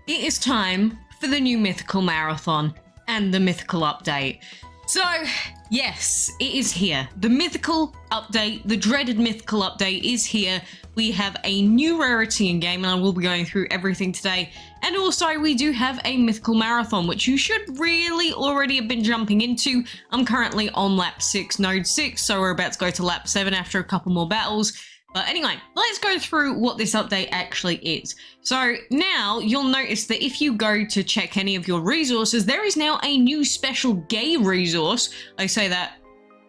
it is time for the new Mythical Marathon and the Mythical update. So, yes, it is here. The Mythical update, the dreaded Mythical update is here. We have a new rarity in game, and I will be going through everything today. And also, we do have a Mythical Marathon, which you should really already have been jumping into. I'm currently on lap 6, node 6, so we're about to go to lap 7 after a couple more battles. But anyway, let's go through what this update actually is. So now you'll notice that if you go to check any of your resources, there is now a new special gay resource. I say that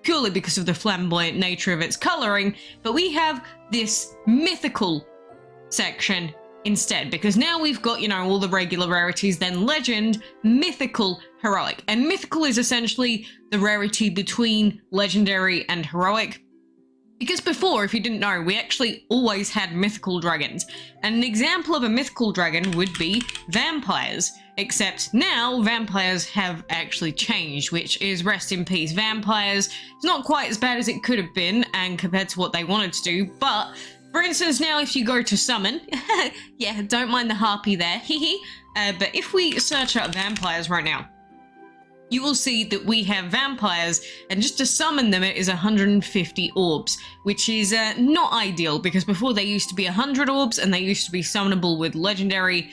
purely because of the flamboyant nature of its coloring, but we have this mythical section instead, because now we've got, you know, all the regular rarities, then legend, mythical, heroic. And mythical is essentially the rarity between legendary and heroic. Because before, if you didn't know, we actually always had mythical dragons. And an example of a mythical dragon would be vampires. Except now, vampires have actually changed, which is rest in peace vampires. It's not quite as bad as it could have been, and compared to what they wanted to do, but for instance, now if you go to summon, yeah, don't mind the harpy there, but if we search up vampires right now, you will see that we have vampires, and just to summon them it is 150 orbs, which is not ideal, because before they used to be 100 orbs, and they used to be summonable with legendary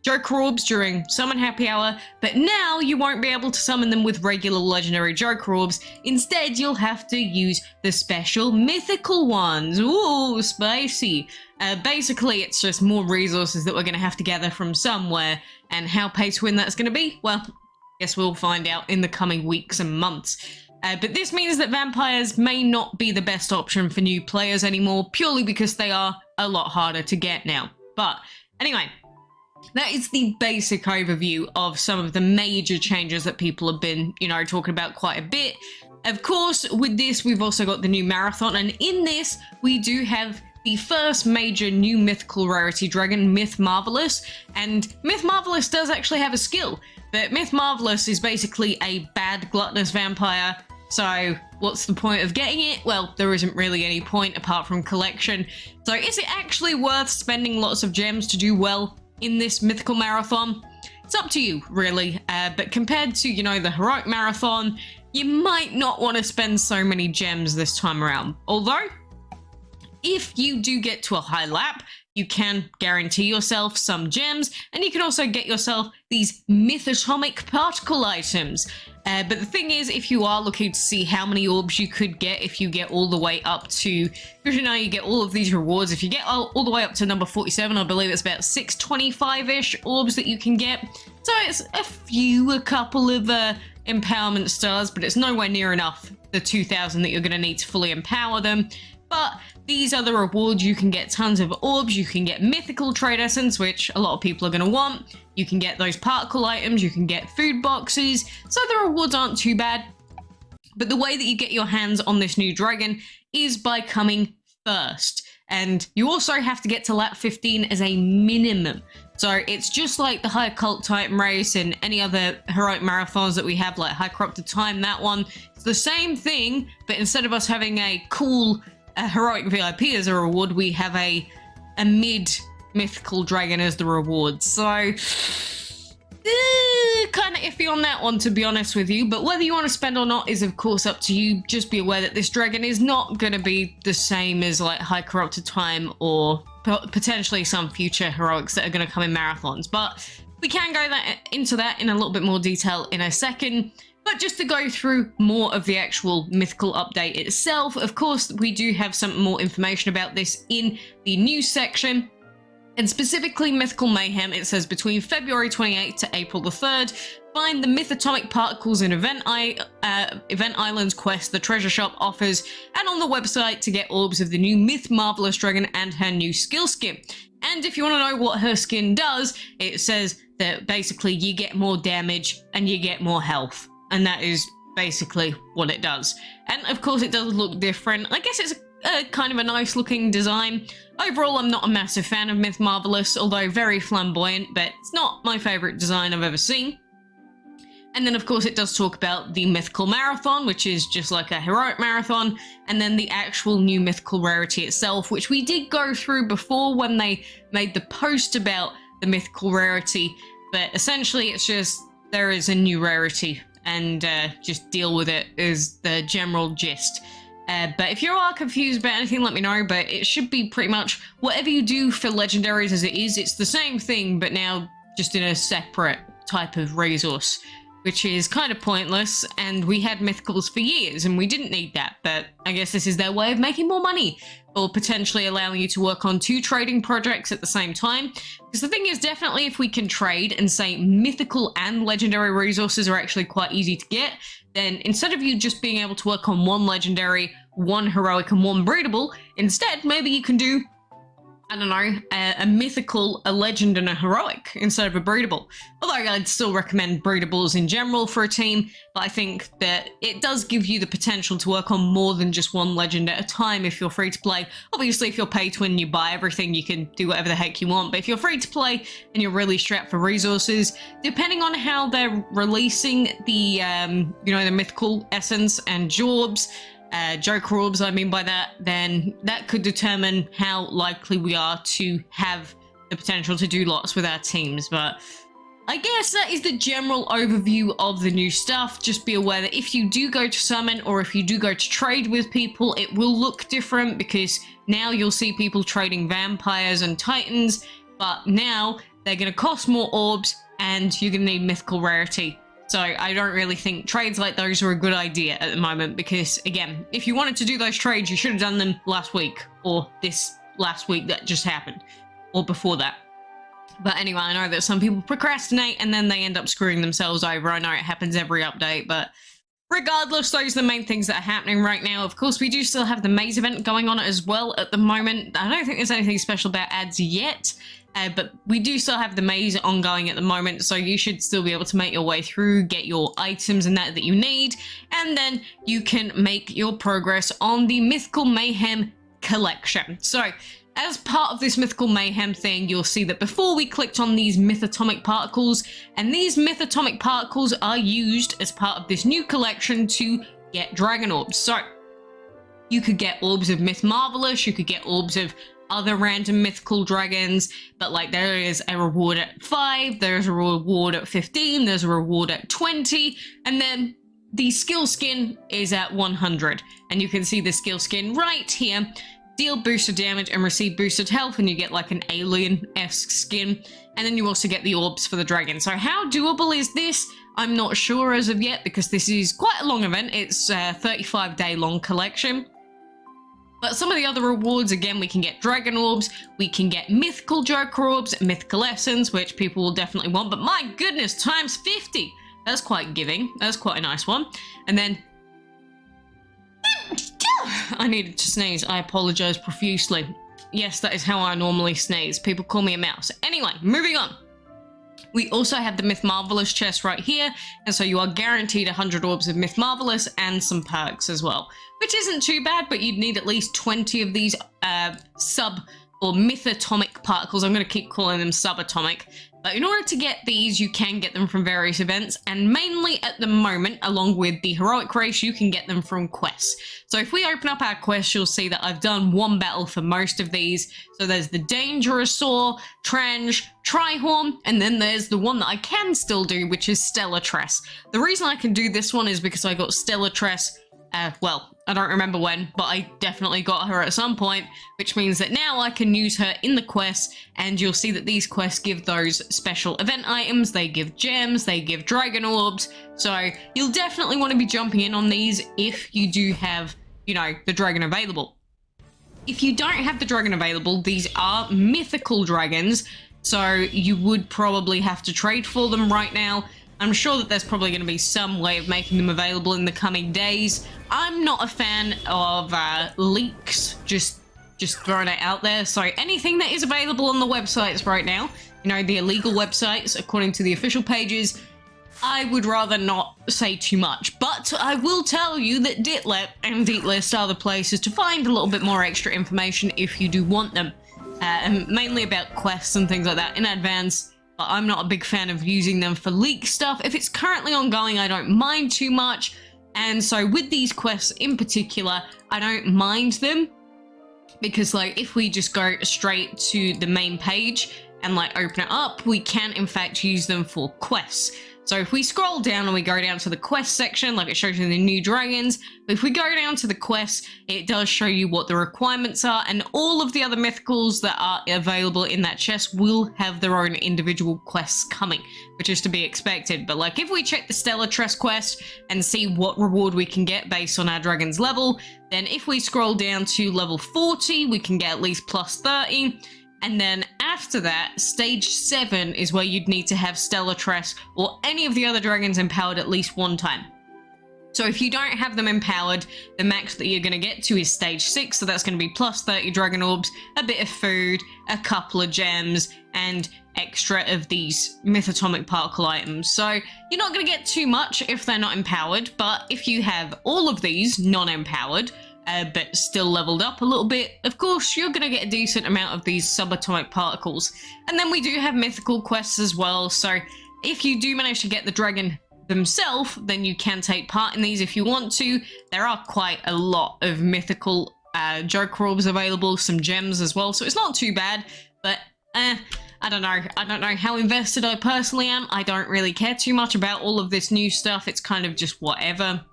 Joker orbs during Summon Happy Hour, but now you won't be able to summon them with regular legendary Joker orbs. Instead, you'll have to use the special mythical ones. Ooh, spicy. Basically, it's just more resources that we're going to have to gather from somewhere, and how pay to win that's going to be, well, guess we'll find out in the coming weeks and months. But this means that vampires may not be the best option for new players anymore, purely because they are a lot harder to get now. But anyway, that is the basic overview of some of the major changes that people have been, you know, talking about quite a bit. Of course, with this, we've also got the new marathon, and in this, we do have the first major new mythical rarity dragon, MYTHMARVELOUS, and MYTHMARVELOUS does actually have a skill. But MYTHMARVELOUS is basically a bad gluttonous vampire, so what's the point of getting it? Well, there isn't really any point apart from collection. So is it actually worth spending lots of gems to do well in this mythical marathon? It's up to you, really, but compared to, you know, the heroic marathon, you might not want to spend so many gems this time around. Although, if you do get to a high lap, you can guarantee yourself some gems, and you can also get yourself these mythatomic particle items. But the thing is, if you are looking to see how many orbs you could get if you get all the way up to, because you know you get all of these rewards, if you get all the way up to number 47, I believe it's about 625-ish orbs that you can get. So it's a couple of empowerment stars, but it's nowhere near enough, the 2,000 that you're going to need to fully empower them. But these are the rewards. You can get tons of orbs, you can get mythical trade essence, which a lot of people are going to want. You can get those particle items, you can get food boxes, so the rewards aren't too bad. But the way that you get your hands on this new dragon is by coming first. And you also have to get to lap 15 as a minimum. So it's just like the High Occult Titan race and any other heroic marathons that we have, like High Corrupted Time, that one. It's the same thing, but instead of us having a cool heroic VIP as a reward, we have a mid-mythical dragon as the reward. So, kind of iffy on that one, to be honest with you. But whether you want to spend or not is, of course, up to you. Just be aware that this dragon is not going to be the same as, like, High Corrupted Time or potentially some future heroics that are going to come in marathons. But we can go into that in a little bit more detail in a second. But just to go through more of the actual mythical update itself, of course, we do have some more information about this in the news section. And specifically Mythical Mayhem, it says between February 28th to April the 3rd, find the mythatomic particles in Event Island's quest the treasure shop offers, and on the website to get orbs of the new MYTHMARVELOUS dragon and her new skill skin. And if you want to know what her skin does, it says that basically you get more damage and you get more health. And that is basically what it does. And of course it does look different. I guess it's kind of a nice looking design. Overall, I'm not a massive fan of MYTHMARVELOUS, although very flamboyant, but it's not my favourite design I've ever seen. And then of course it does talk about the mythical marathon, which is just like a heroic marathon, and then the actual new mythical rarity itself, which we did go through before when they made the post about the mythical rarity, but essentially it's just there is a new rarity, and just deal with it is the general gist. But if you are confused about anything, let me know, but it should be pretty much whatever you do for legendaries as it is, it's the same thing, but now just in a separate type of resource, which is kind of pointless, and we had mythicals for years and we didn't need that, but I guess this is their way of making more money, or potentially allowing you to work on 2 trading projects at the same time. Because the thing is, definitely if we can trade and say mythical and legendary resources are actually quite easy to get, then instead of you just being able to work on 1 legendary, 1 heroic, and 1 breedable, instead maybe you can do, I don't know, a mythical, a legend, and a heroic instead of a breedable. Although I'd still recommend breedables in general for a team, but I think that it does give you the potential to work on more than just 1 legend at a time if you're free to play. Obviously, if you're pay to win, you buy everything, you can do whatever the heck you want, but if you're free to play and you're really strapped for resources, depending on how they're releasing the, the mythical essence and jorbs, Joker orbs, I mean by that, then that could determine how likely we are to have the potential to do lots with our teams. But I guess that is the general overview of the new stuff. Just be aware that if you do go to summon, or if you do go to trade with people, it will look different, because now you'll see people trading vampires and titans, but now they're going to cost more orbs and you're going to need mythical rarity. So I don't really think trades like those are a good idea at the moment, because again, if you wanted to do those trades, you should have done them last week, or this last week that just happened, or before that. But anyway, I know that some people procrastinate and then they end up screwing themselves over. I know it happens every update, but regardless, those are the main things that are happening right now. Of course, we do still have the maze event going on as well at the moment. I don't think there's anything special about ads yet. But we do still have the maze ongoing at the moment, so you should still be able to make your way through, get your items and that you need, and then you can make your progress on the Mythical Mayhem collection. So, as part of this Mythical Mayhem thing, you'll see that before we clicked on these mythatomic particles, and these mythatomic particles are used as part of this new collection to get dragon orbs. So, you could get orbs of MYTHMARVELOUS, you could get orbs of other random mythical dragons, but like there is a reward at 5, there's a reward at 15, there's a reward at 20, and then the skill skin is at 100. And you can see the skill skin right here. Deal boosted damage and receive boosted health, and you get like an alien-esque skin. And then you also get the orbs for the dragon. So how doable is this? I'm not sure as of yet, because this is quite a long event. It's a 35-day long collection. But some of the other rewards, again, we can get dragon orbs, we can get mythical Joker orbs, mythical essence, which people will definitely want, but my goodness, times 50! That's quite giving. That's quite a nice one. And then I needed to sneeze. I apologize profusely. Yes, that is how I normally sneeze. People call me a mouse. Anyway, moving on. We also have the MYTHMARVELOUS chest right here, and so you are guaranteed 100 orbs of MYTHMARVELOUS and some perks as well, which isn't too bad, but you'd need at least 20 of these sub or mythatomic particles. I'm going to keep calling them subatomic. But in order to get these, you can get them from various events, and mainly at the moment, along with the heroic race, you can get them from quests. So if we open up our quests, you'll see that I've done 1 battle for most of these. So there's the Dangerous Saw, Trange, Trihorn, and then there's the one that I can still do, which is Stellatress. The reason I can do this one is because I got Stellatress, well, I don't remember when, but I definitely got her at some point, which means that now I can use her in the quests, and you'll see that these quests give those special event items, they give gems, they give dragon orbs, so you'll definitely want to be jumping in on these if you do have, you know, the dragon available. If you don't have the dragon available, these are mythical dragons, so you would probably have to trade for them right now. I'm sure that there's probably going to be some way of making them available in the coming days. I'm not a fan of leaks, just throwing it out there. So anything that is available on the websites right now, you know, the illegal websites, according to the official pages, I would rather not say too much. But I will tell you that Ditlet and Deatlist are the places to find a little bit more extra information if you do want them. And mainly about quests and things like that in advance. But I'm not a big fan of using them for leak stuff. If it's currently ongoing, I don't mind too much. And so with these quests in particular, I don't mind them. Because like if we just go straight to the main page and like open it up, we can in fact use them for quests. So if we scroll down and we go down to the quest section, like it shows you the new dragons, but if we go down to the quests, it does show you what the requirements are, and all of the other mythicals that are available in that chest will have their own individual quests coming, which is to be expected. But like if we check the Stellar Tress quest and see what reward we can get based on our dragon's level, then if we scroll down to level 40, we can get at least plus 30. And then after that, stage 7 is where you'd need to have Stellar Tress or any of the other dragons empowered at least one time. So if you don't have them empowered, the max that you're going to get to is stage 6, so that's going to be plus 30 dragon orbs, a bit of food, a couple of gems, and extra of these mythatomic particle items. So you're not going to get too much if they're not empowered, but if you have all of these non-empowered, but still leveled up a little bit, of course you're going to get a decent amount of these subatomic particles. And then we do have mythical quests as well, so if you do manage to get the dragon themselves, then you can take part in these if you want to. There are quite a lot of mythical Joker orbs available, some gems as well, so it's not too bad, but I don't know how invested I personally am. I don't really care too much about all of this new stuff. It's kind of just whatever.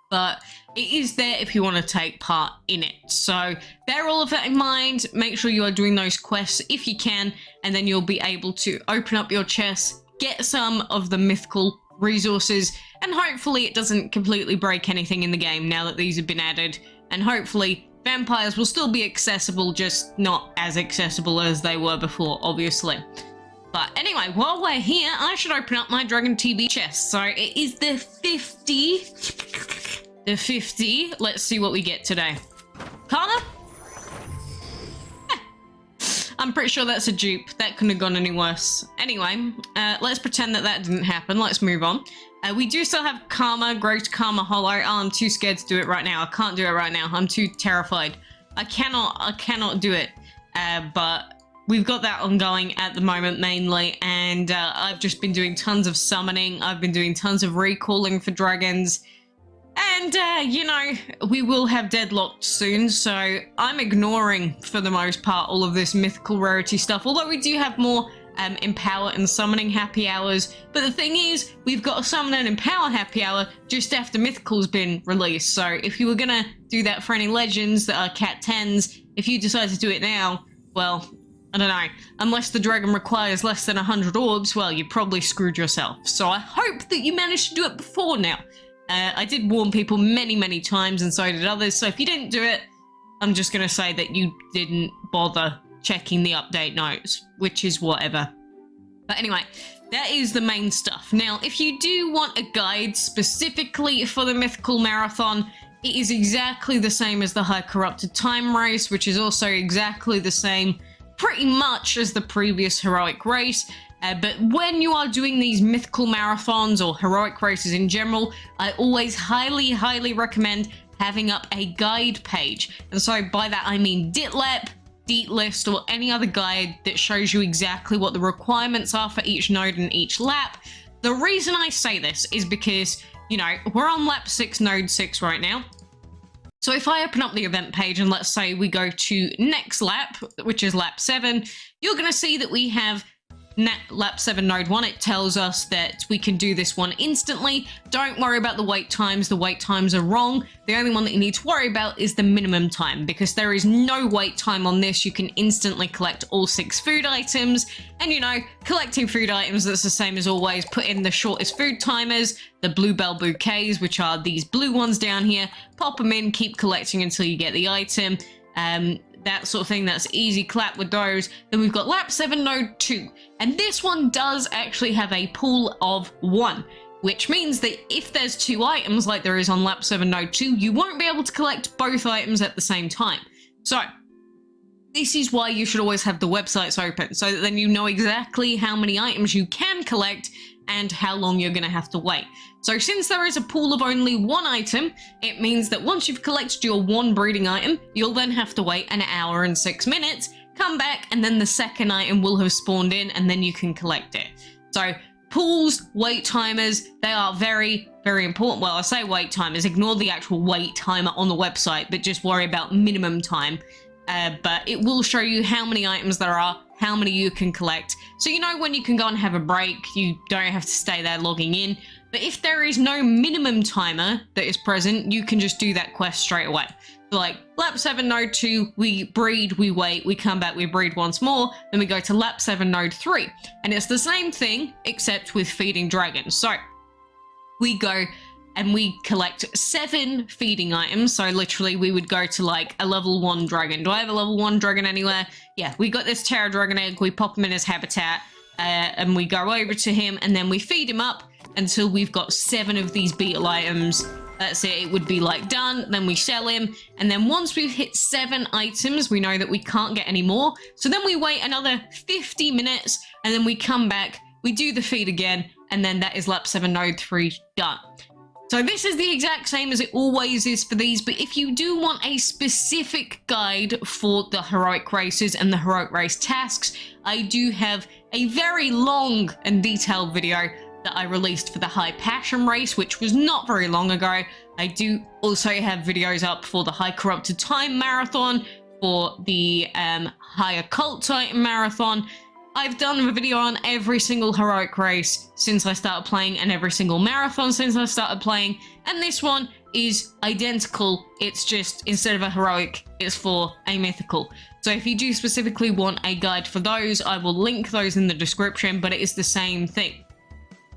But it is there if you want to take part in it. So bear all of that in mind. Make sure you are doing those quests if you can, and then you'll be able to open up your chest, get some of the mythical resources, and hopefully it doesn't completely break anything in the game now that these have been added. And hopefully vampires will still be accessible, just not as accessible as they were before, obviously. But anyway, while we're here, I should open up my Dragon TB chest. So it is the 50. The 50. Let's see what we get today. Karma? I'm pretty sure that's a dupe. That couldn't have gone any worse. Anyway, let's pretend that that didn't happen. Let's move on. We do still have Karma, Great Karma Hollow. Oh, I'm too scared to do it right now. I can't do it right now. I'm too terrified. I cannot do it. But we've got that ongoing at the moment mainly, and I've just been doing tons of summoning. I've been doing tons of recalling for dragons. And, you know, we will have Deadlocked soon, so I'm ignoring, for the most part, all of this mythical rarity stuff, although we do have more Empower and Summoning Happy Hours. But the thing is, we've got a Summon and Empower Happy Hour just after Mythical's been released, so if you were gonna do that for any Legends that are Cat 10s, if you decide to do it now, well, I don't know, unless the dragon requires less than 100 orbs, well, you probably screwed yourself. So I hope that you managed to do it before now. I did warn people many times, and so did others, so if you didn't do it, I'm just going to say that you didn't bother checking the update notes, which is whatever. But anyway, that is the main stuff. Now, if you do want a guide specifically for the Mythical Marathon, it is exactly the same as the High Corrupted Time Race, which is also exactly the same pretty much as the previous Heroic Race. But when you are doing these mythical marathons or heroic races in general, I always highly recommend having up a guide page. And so by that I mean Ditlep, Deatlist, or any other guide that shows you exactly what the requirements are for each node and each lap. The reason I say this is because, you know, we're on lap 6, node 6 right now. So if I open up the event page and let's say we go to next lap, which is lap 7, you're going to see that we have lap 7 node 1. It tells us that we can do this one instantly. Don't worry about the wait times. The wait times are wrong. The only one that you need to worry about is the minimum time, because there is no wait time on this. You can instantly collect all 6 food items, and you know, collecting food items, that's the same as always. Put in the shortest food timers, the bluebell bouquets, which are these blue ones down here. Pop them in, keep collecting until you get the item. That sort of thing. That's easy clap with those. Then we've got lap 7 node 2, and this one does actually have a pool of 1, which means that if there's 2 items like there is on lap 7 node 2, you won't be able to collect both items at the same time. So this is why you should always have the websites open, so that then you know exactly how many items you can collect and how long you're going to have to wait. So since there is a pool of only 1 item, it means that once you've collected your 1 breeding item, you'll then have to wait 1 hour and 6 minutes, come back, and then the second item will have spawned in, and then you can collect it. So pools, wait timers, they are very important. Well, I say wait timers, ignore the actual wait timer on the website, but just worry about minimum time. but it will show you how many items there are, how many you can collect. So you know when you can go and have a break, you don't have to stay there logging in. But if there is no minimum timer that is present, you can just do that quest straight away. So like lap 7 node 2, we breed, we wait, we come back, we breed once more, then we go to lap 7 node 3. And it's the same thing except with feeding dragons. So we go and we collect 7 feeding items. So literally we would go to like a level 1 dragon. Do I have a level 1 dragon anywhere? Yeah, we got this Terra Dragon egg, we pop him in his habitat, and we go over to him and then we feed him up until we've got 7 of these beetle items. That's it, it would be like done, then we sell him, and then once we've hit 7 items, we know that we can't get any more. So then we wait another 50 minutes, and then we come back, we do the feed again, and then that is lap 7 node 3 done. So this is the exact same as it always is for these, but if you do want a specific guide for the heroic races and the heroic race tasks, I do have a very long and detailed video that I released for the High Passion race, which was not very long ago. I do also have videos up for the High Corrupted Time marathon, for the High Occult Titan marathon. I've done a video on every single heroic race since I started playing and every single marathon since I started playing, and this one is identical. It's just, instead of a heroic, it's for a mythical. So if you do specifically want a guide for those, I will link those in the description, but it is the same thing.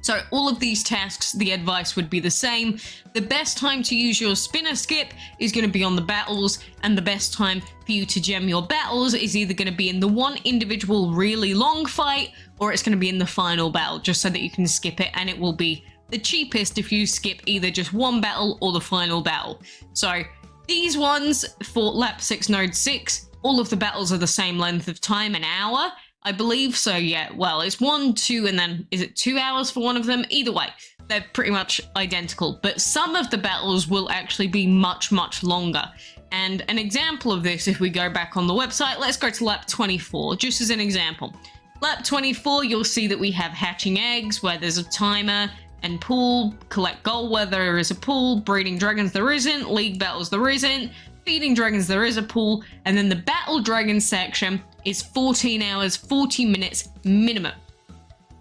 So all of these tasks, the advice would be the same. The best time to use your spinner skip is going to be on the battles, and the best time for you to gem your battles is either going to be in the one individual really long fight, or it's going to be in the final battle, just so that you can skip it, and it will be the cheapest if you skip either just one battle or the final battle. So these ones for lap 6 node 6, all of the battles are the same length of time, an hour, I believe. So yeah, well, it's 1, 2, and then is it 2 hours for one of them? Either way, they're pretty much identical, but some of the battles will actually be much, much longer. And an example of this, if we go back on the website, let's go to lap 24, just as an example. Lap 24, you'll see that we have hatching eggs where there's a timer, and pool, collect gold where there is a pool, breeding dragons there isn't, league battles there isn't, feeding dragons there is a pool, and then the battle dragon section is 14 hours, 40 minutes minimum.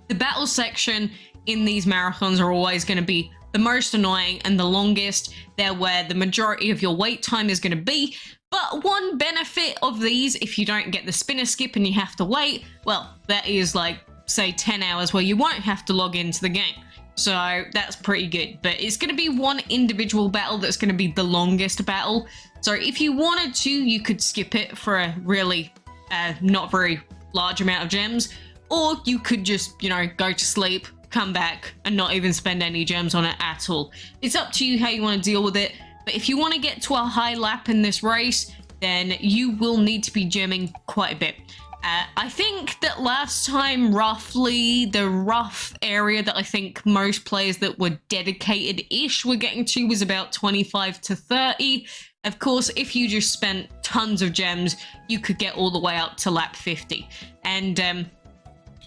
The battle section in these marathons are always going to be the most annoying and the longest. They're where the majority of your wait time is going to be. But one benefit of these, if you don't get the spinner skip and you have to wait, well, that is like, say, 10 hours where you won't have to log into the game. So that's pretty good, but it's going to be one individual battle that's going to be the longest battle. So if you wanted to, you could skip it for a really not very large amount of gems, or you could just, you know, go to sleep, come back, and not even spend any gems on it at all. It's up to you how you want to deal with it, but if you want to get to a high lap in this race, then you will need to be gemming quite a bit. I think that last time, roughly, the rough area that I think most players that were dedicated-ish were getting to was about 25 to 30. Of course, if you just spent tons of gems, you could get all the way up to lap 50. And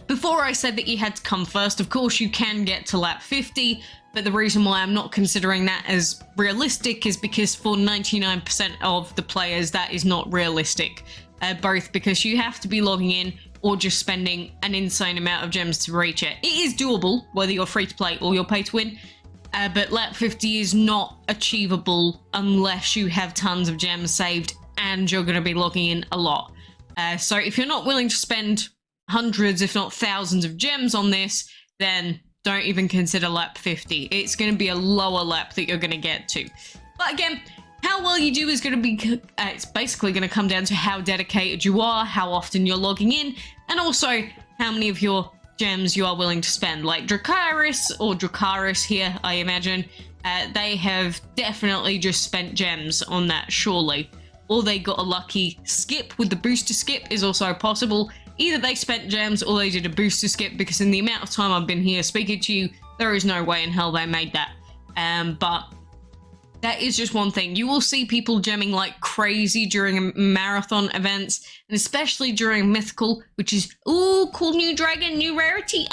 before I said that you had to come first, of course you can get to lap 50, but the reason why I'm not considering that as realistic is because for 99% of the players, that is not realistic. Both because you have to be logging in or just spending an insane amount of gems to reach it. It is doable, whether you're free to play or you're pay to win, but lap 50 is not achievable unless you have tons of gems saved and you're going to be logging in a lot. So if you're not willing to spend hundreds, if not thousands of gems on this, then don't even consider lap 50. It's going to be a lower lap that you're going to get to. But again, how well you do is going to be, it's basically going to come down to how dedicated you are, how often you're logging in, and also how many of your gems you are willing to spend. Like Dracaris here, I imagine, they have definitely just spent gems on that, surely. Or they got a lucky skip with the booster skip is also possible. Either they spent gems or they did a booster skip, because in the amount of time I've been here speaking to you, there is no way in hell they made that. But that is just one thing. You will see people gemming like crazy during marathon events, and especially during Mythical, which is, ooh, cool new dragon, new rarity,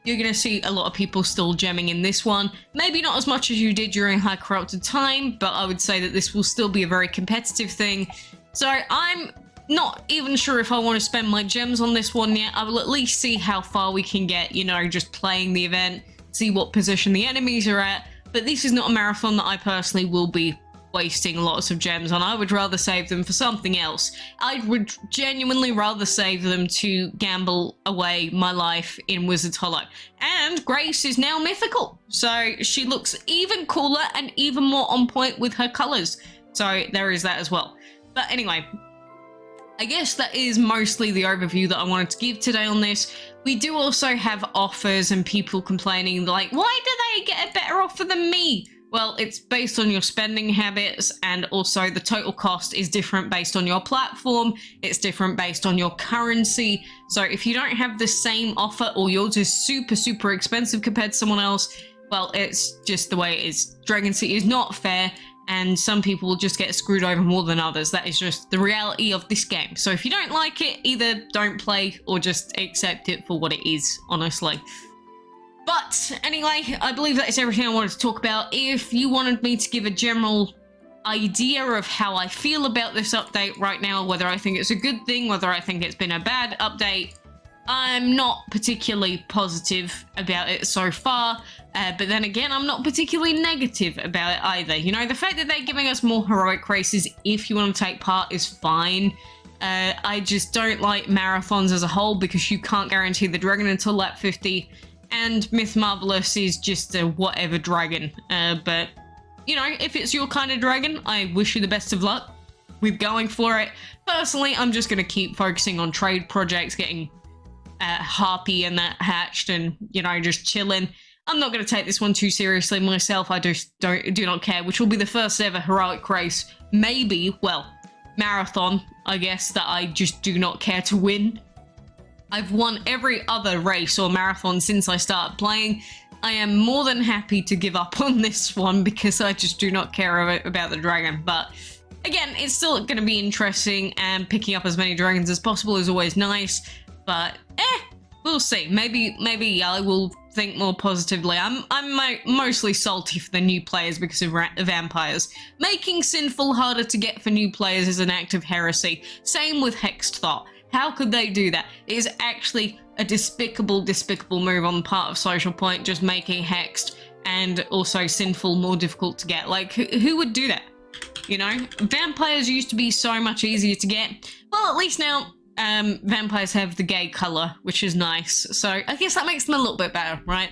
You're going to see a lot of people still gemming in this one. Maybe not as much as you did during High Corrupted Time, but I would say that this will still be a very competitive thing. So I'm not even sure if I want to spend my gems on this one yet. I will at least see how far we can get, you know, just playing the event, see what position the enemies are at. But this is not a marathon that I personally will be wasting lots of gems on. I would rather save them for something else. I would genuinely rather save them to gamble away my life in Wizard's Hollow. And Grace is now mythical, so she looks even cooler and even more on point with her colors. So there is that as well. But anyway, I guess that is mostly the overview that I wanted to give today on this. We do also have offers and people complaining like, why do they get a better offer than me? Well, it's based on your spending habits, and also the total cost is different based on your platform. It's different based on your currency. So if you don't have the same offer, or yours is super, super expensive compared to someone else, well, it's just the way it is. Dragon City is not fair, and some people will just get screwed over more than others. That is just the reality of this game. So if you don't like it, either don't play or just accept it for what it is, honestly. But anyway, I believe that is everything I wanted to talk about. If you wanted me to give a general idea of how I feel about this update right now, whether I think it's a good thing, whether I think it's been a bad update, I'm not particularly positive about it so far. But then again, I'm not particularly negative about it either. You know, the fact that they're giving us more heroic races if you want to take part is fine. I just don't like marathons as a whole because you can't guarantee the dragon until lap 50. And MYTHMARVELOUS is just a whatever dragon. But, you know, if it's your kind of dragon, I wish you the best of luck with going for it. Personally, I'm just going to keep focusing on trade projects, getting Harpy and that hatched and, you know, just chilling. I'm not going to take this one too seriously myself. I just do not care, which will be the first ever heroic race. Maybe, well, marathon, I guess, that I just do not care to win. I've won every other race or marathon since I started playing. I am more than happy to give up on this one because I just do not care about the dragon. But again, it's still going to be interesting, and picking up as many dragons as possible is always nice. But we'll see. Maybe I will think more positively. I'm mostly salty for the new players because of vampires. Making Sinful harder to get for new players is an act of heresy. Same with Hexed Thought. How could they do that? It is actually a despicable move on the part of Social Point, just making Hexed and also Sinful more difficult to get. Like, who would do that? You know? Vampires used to be so much easier to get. Well, at least now, vampires have the gay color, which is nice. So I guess that makes them a little bit better, right?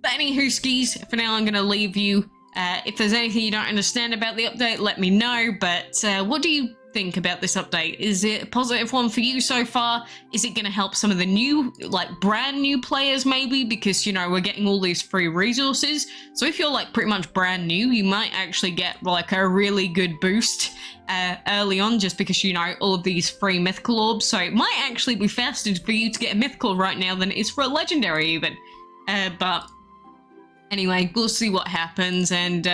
But anywho, skis, for now I'm going to leave you. If there's anything you don't understand about the update, let me know. But what do you think about this update? Is it a positive one for you so far? Is it going to help some of the new, like brand new players maybe? Because, you know, we're getting all these free resources. So if you're like pretty much brand new, you might actually get like a really good boost early on just because, you know, all of these free mythical orbs. So it might actually be faster for you to get a mythical right now than it is for a legendary even. But anyway, we'll see what happens, and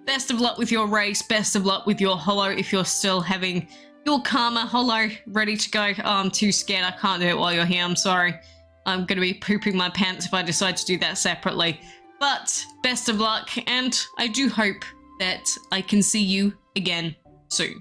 best of luck with your race, best of luck with your holo if you're still having your Karma holo ready to go. Oh, I'm too scared, I can't do it while you're here, I'm sorry. I'm going to be pooping my pants if I decide to do that separately. But best of luck, and I do hope that I can see you again soon.